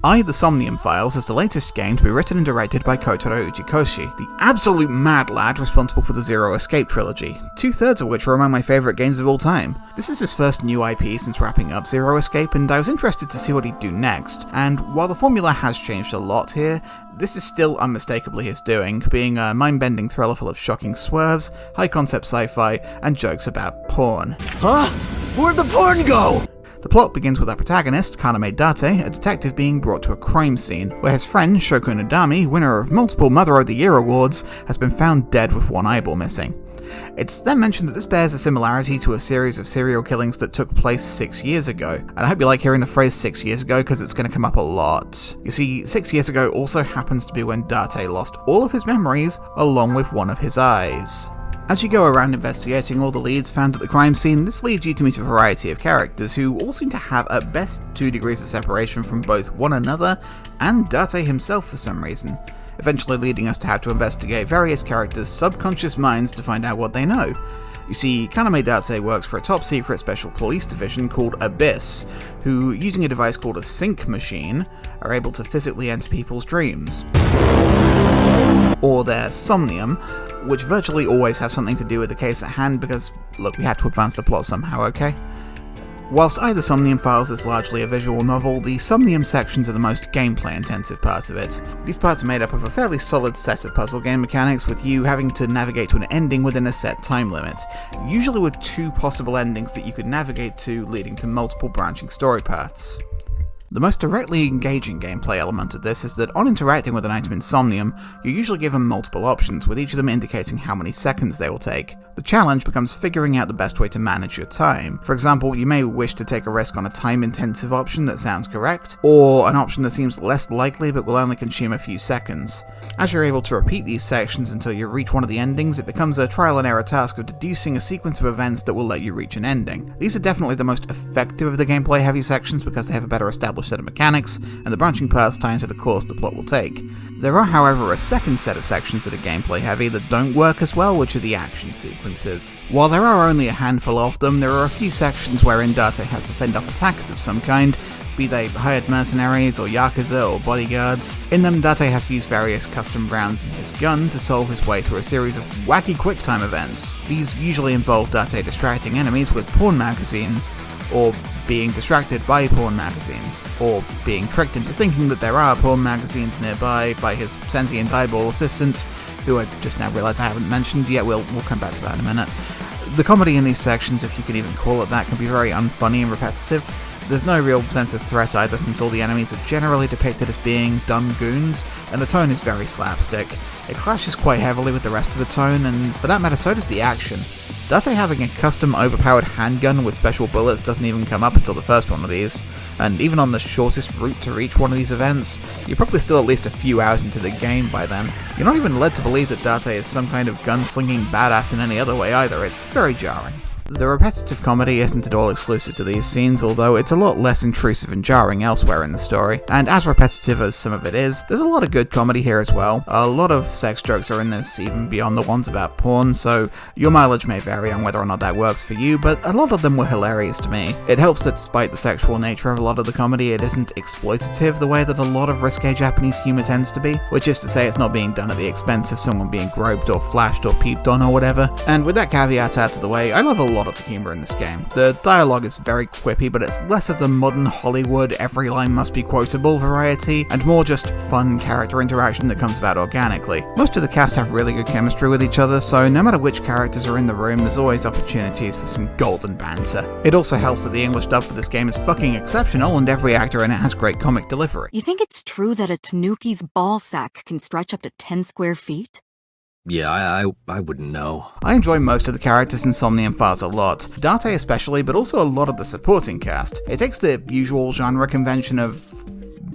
The Somnium Files is the latest game to be written and directed by Kotaro Uchikoshi, the absolute mad lad responsible for the Zero Escape trilogy, 2/3 of which are among my favourite games of all time. This is his first new IP since wrapping up Zero Escape, and I was interested to see what he'd do next, and while the formula has changed a lot here, this is still unmistakably his doing, being a mind-bending thriller full of shocking swerves, high-concept sci-fi, and jokes about porn. Huh? Where'd the porn go? The plot begins with our protagonist, Kaname Date, a detective being brought to a crime scene, where his friend Shoko Nadami, winner of multiple Mother of the Year awards, has been found dead with one eyeball missing. It's then mentioned that this bears a similarity to a series of serial killings that took place 6 years ago, and I hope you like hearing the phrase 6 years ago because it's going to come up a lot. You see, 6 years ago also happens to be when Date lost all of his memories along with one of his eyes. As you go around investigating all the leads found at the crime scene, this leads you to meet a variety of characters who all seem to have at best 2 degrees of separation from both one another and Date himself for some reason, eventually leading us to have to investigate various characters' subconscious minds to find out what they know. You see, Kaname Date works for a top-secret special police division called Abyss, who, using a device called a sync machine, are able to physically enter people's dreams. Or their somnium, which virtually always have something to do with the case at hand because, look, we had to advance the plot somehow, okay? Whilst The Somnium Files is largely a visual novel, the Somnium sections are the most gameplay-intensive part of it. These parts are made up of a fairly solid set of puzzle game mechanics, with you having to navigate to an ending within a set time limit, usually with 2 possible endings that you could navigate to, leading to multiple branching story paths. The most directly engaging gameplay element of this is that on interacting with an item in Somnium, you're usually given multiple options, with each of them indicating how many seconds they will take. The challenge becomes figuring out the best way to manage your time. For example, you may wish to take a risk on a time-intensive option that sounds correct, or an option that seems less likely but will only consume a few seconds. As you're able to repeat these sections until you reach one of the endings, it becomes a trial-and-error task of deducing a sequence of events that will let you reach an ending. These are definitely the most effective of the gameplay-heavy sections because they have a better established set of mechanics, and the branching paths tie into the course the plot will take. There are, however, a second set of sections that are gameplay heavy that don't work as well, which are the action sequences. While there are only a handful of them, there are a few sections wherein Date has to fend off attackers of some kind, be they hired mercenaries or yakuza or bodyguards. In them, Date has to use various custom rounds in his gun to solve his way through a series of wacky quick-time events. These usually involve Date distracting enemies with porn magazines, or being distracted by porn magazines, or being tricked into thinking that there are porn magazines nearby by his sentient eyeball assistant, who I just now realise I haven't mentioned yet. We'll come back to that in a minute. The comedy in these sections, if you can even call it that, can be very unfunny and repetitive. There's no real sense of threat either, since all the enemies are generally depicted as being dumb goons, and the tone is very slapstick. It clashes quite heavily with the rest of the tone, and for that matter so does the action. Date having a custom overpowered handgun with special bullets doesn't even come up until the first one of these, and even on the shortest route to reach one of these events, you're probably still at least a few hours into the game by then. You're not even led to believe that Date is some kind of gunslinging badass in any other way either. It's very jarring. The repetitive comedy isn't at all exclusive to these scenes, although it's a lot less intrusive and jarring elsewhere in the story, and as repetitive as some of it is, there's a lot of good comedy here as well. A lot of sex jokes are in this, even beyond the ones about porn, so your mileage may vary on whether or not that works for you, but a lot of them were hilarious to me. It helps that despite the sexual nature of a lot of the comedy, it isn't exploitative the way that a lot of risque Japanese humor tends to be, which is to say it's not being done at the expense of someone being groped or flashed or peeped on or whatever. And with that caveat out of the way, I love a lot of the humor in this game. The dialogue is very quippy, but it's less of the modern Hollywood every line must be quotable variety, and more just fun character interaction that comes about organically. Most of the cast have really good chemistry with each other, so no matter which characters are in the room, there's always opportunities for some golden banter. It also helps that the English dub for this game is fucking exceptional, and every actor in it has great comic delivery. You think it's true that a tanuki's ball sack can stretch up to 10 square feet? Yeah, I wouldn't know. I enjoy most of the characters in Somnium Files a lot, Date especially, but also a lot of the supporting cast. It takes the usual genre convention of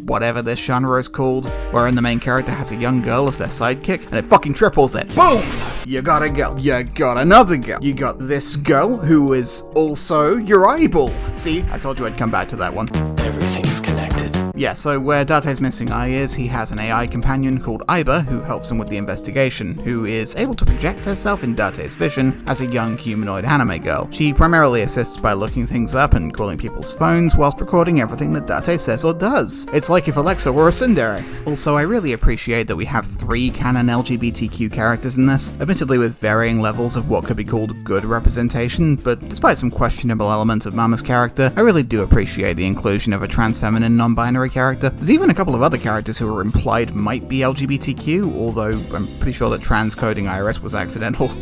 whatever this genre is called, wherein the main character has a young girl as their sidekick, and it fucking triples it. Boom! You got a girl, you got another girl, you got this girl who is also your eyeball. See, I told you I'd come back to that one. Everything's connected. Yeah, so where Date's missing eye is, he has an AI companion called Iba who helps him with the investigation, who is able to project herself in Date's vision as a young humanoid anime girl. She primarily assists by looking things up and calling people's phones whilst recording everything that Date says or does. It's like if Alexa were a tsundere. Also, I really appreciate that we have 3 canon LGBTQ characters in this, admittedly with varying levels of what could be called good representation, but despite some questionable elements of Mama's character, I really do appreciate the inclusion of a trans feminine non-binary character. There's even a couple of other characters who are implied might be LGBTQ, although I'm pretty sure that transcoding Iris was accidental.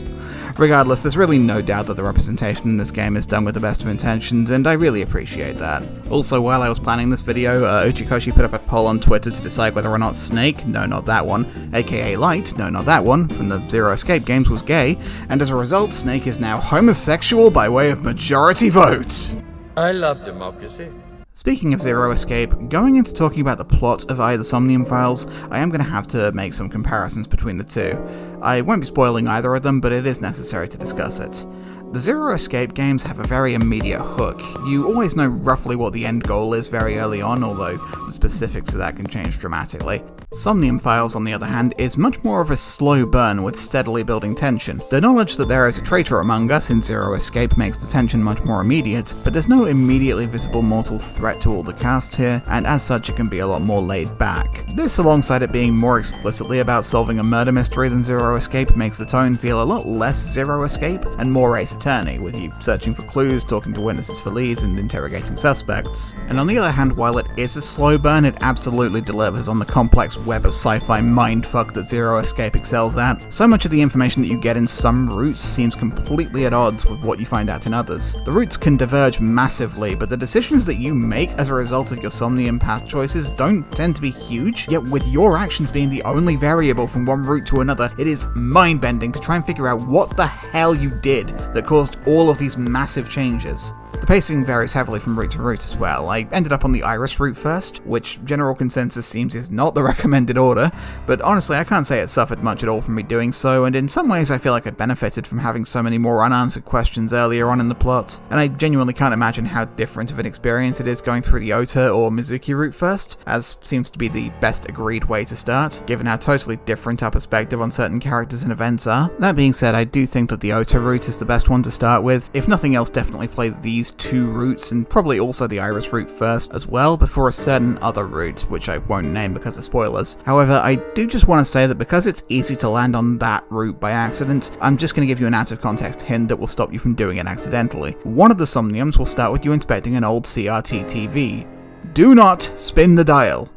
Regardless, there's really no doubt that the representation in this game is done with the best of intentions, and I really appreciate that. Also, while I was planning this video, Uchikoshi put up a poll on Twitter to decide whether or not Snake, no not that one, aka Light, no not that one, from the Zero Escape games was gay, and as a result, Snake is now homosexual by way of majority vote! I love democracy. Speaking of Zero Escape, going into talking about the plot of either Somnium Files, I am going to have to make some comparisons between the two. I won't be spoiling either of them, but it is necessary to discuss it. The Zero Escape games have a very immediate hook. You always know roughly what the end goal is very early on, although the specifics of that can change dramatically. Somnium Files, on the other hand, is much more of a slow burn with steadily building tension. The knowledge that there is a traitor among us in Zero Escape makes the tension much more immediate, but there's no immediately visible mortal threat to all the cast here, and as such it can be a lot more laid back. This, alongside it being more explicitly about solving a murder mystery than Zero Escape, makes the tone feel a lot less Zero Escape and more Ace Attorney, with you searching for clues, talking to witnesses for leads, and interrogating suspects. And on the other hand, while it is a slow burn, it absolutely delivers on the complex web of sci-fi mindfuck that Zero Escape excels at. So much of the information that you get in some routes seems completely at odds with what you find out in others. The routes can diverge massively, but the decisions that you make as a result of your Somnium path choices don't tend to be huge, yet with your actions being the only variable from one route to another, it is mind-bending to try and figure out what the hell you did that caused all of these massive changes. The pacing varies heavily from route to route as well. I ended up on the Iris route first, which general consensus seems is not the recommended order, but honestly I can't say it suffered much at all from me doing so, and in some ways I feel like I benefited from having so many more unanswered questions earlier on in the plot, and I genuinely can't imagine how different of an experience it is going through the Ota or Mizuki route first, as seems to be the best agreed way to start, given how totally different our perspective on certain characters and events are. That being said, I do think that the Ota route is the best one to start with. If nothing else, definitely play these 2 routes, and probably also the Iris route first as well, before a certain other route, which I won't name because of spoilers. However, I do just want to say that because it's easy to land on that route by accident, I'm just going to give you an out of context hint that will stop you from doing it accidentally. One of the Somniums will start with you inspecting an old CRT TV. Do not spin the dial.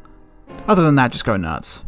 Other than that, just go nuts.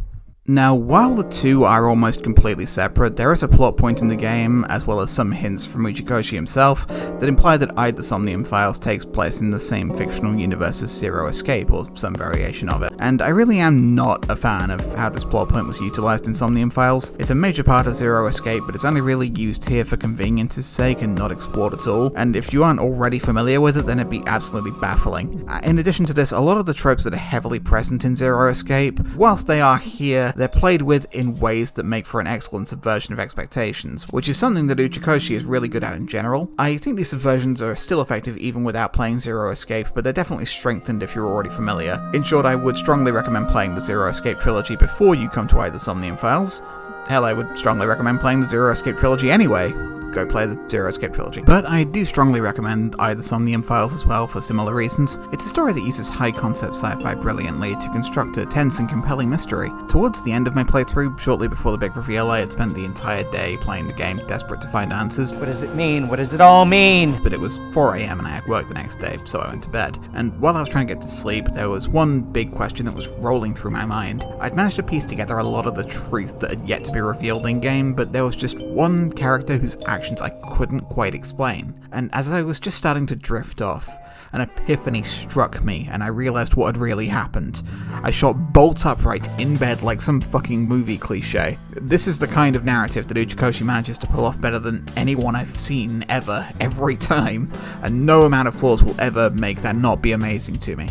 Now, while the two are almost completely separate, there is a plot point in the game, as well as some hints from Uchikoshi himself, that imply that either Somnium Files takes place in the same fictional universe as Zero Escape, or some variation of it. And I really am not a fan of how this plot point was utilized in Somnium Files. It's a major part of Zero Escape, but it's only really used here for convenience's sake and not explored at all, and if you aren't already familiar with it, then it'd be absolutely baffling. In addition to this, a lot of the tropes that are heavily present in Zero Escape, whilst they are here, they're played with in ways that make for an excellent subversion of expectations, which is something that Uchikoshi is really good at in general. I think these subversions are still effective even without playing Zero Escape, but they're definitely strengthened if you're already familiar. In short, I would strongly recommend playing the Zero Escape trilogy before you come to either Somnium Files. Hell, I would strongly recommend playing the Zero Escape trilogy anyway. Go play the Zero Escape trilogy. But I do strongly recommend either Somnium Files as well for similar reasons. It's a story that uses high-concept sci-fi brilliantly to construct a tense and compelling mystery. Towards the end of my playthrough, shortly before the big reveal, I had spent the entire day playing the game, desperate to find answers. What does it mean? What does it all mean? But it was 4 AM and I had work the next day, so I went to bed. And while I was trying to get to sleep, there was one big question that was rolling through my mind. I'd managed to piece together a lot of the truth that had yet to be revealed in-game, but there was just one character whose actions I couldn't quite explain. And as I was just starting to drift off, an epiphany struck me, and I realized what had really happened. I shot bolt upright in bed like some fucking movie cliche. This is the kind of narrative that Uchikoshi manages to pull off better than anyone I've seen ever, every time, and no amount of flaws will ever make that not be amazing to me.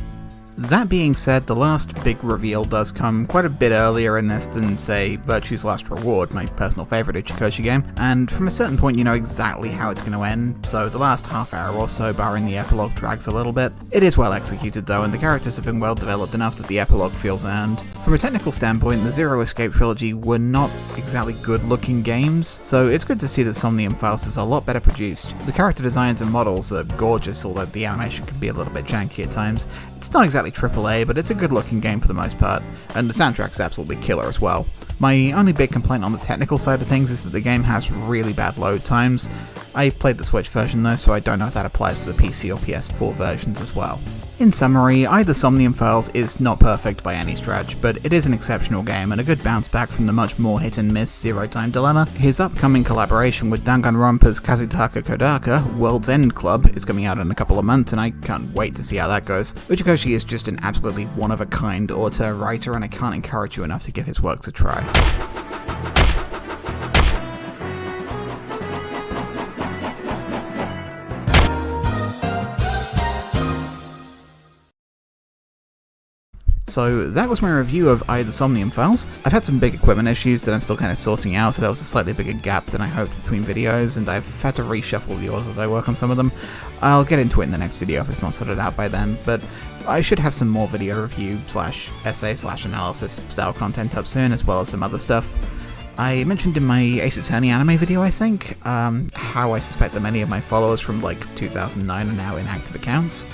That being said, the last big reveal does come quite a bit earlier in this than, say, Virtue's Last Reward, my personal favourite Ichikoshi game, and from a certain point you know exactly how it's going to end, so the last half hour or so, barring the epilogue, drags a little bit. It is well executed though, and the characters have been well developed enough that the epilogue feels earned. From a technical standpoint, the Zero Escape trilogy were not exactly good looking games, so it's good to see that Somnium Files is a lot better produced. The character designs and models are gorgeous, although the animation can be a little bit janky at times. It's not exactly AAA, but it's a good looking game for the most part, and the soundtrack's absolutely killer as well. My only big complaint on the technical side of things is that the game has really bad load times. I played the Switch version though, so I don't know if that applies to the PC or PS4 versions as well. In summary, either Somnium Files is not perfect by any stretch, but it is an exceptional game and a good bounce back from the much more hit-and-miss Zero Time Dilemma. His upcoming collaboration with Danganronpa's Kazutaka Kodaka, World's End Club, is coming out in a couple of months, and I can't wait to see how that goes. Uchikoshi is just an absolutely one-of-a-kind author-writer, and I can't encourage you enough to give his works a try. So that was my review of I, the Somnium Files. I've had some big equipment issues that I'm still kind of sorting out, so there was a slightly bigger gap than I hoped between videos, and I've had to reshuffle the order that I work on some of them. I'll get into it in the next video if it's not sorted out by then, but I should have some more video review / essay / analysis style content up soon, as well as some other stuff. I mentioned in my Ace Attorney anime video, I think, how I suspect that many of my followers from like 2009 are now inactive accounts.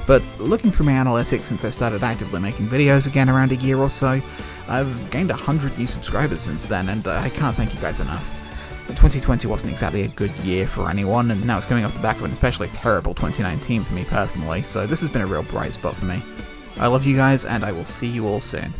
But looking through my analytics since I started actively making videos again around a year or so, I've gained 100 new subscribers since then, and I can't thank you guys enough. 2020 wasn't exactly a good year for anyone, and now it's coming off the back of an especially terrible 2019 for me personally, so this has been a real bright spot for me. I love you guys, and I will see you all soon.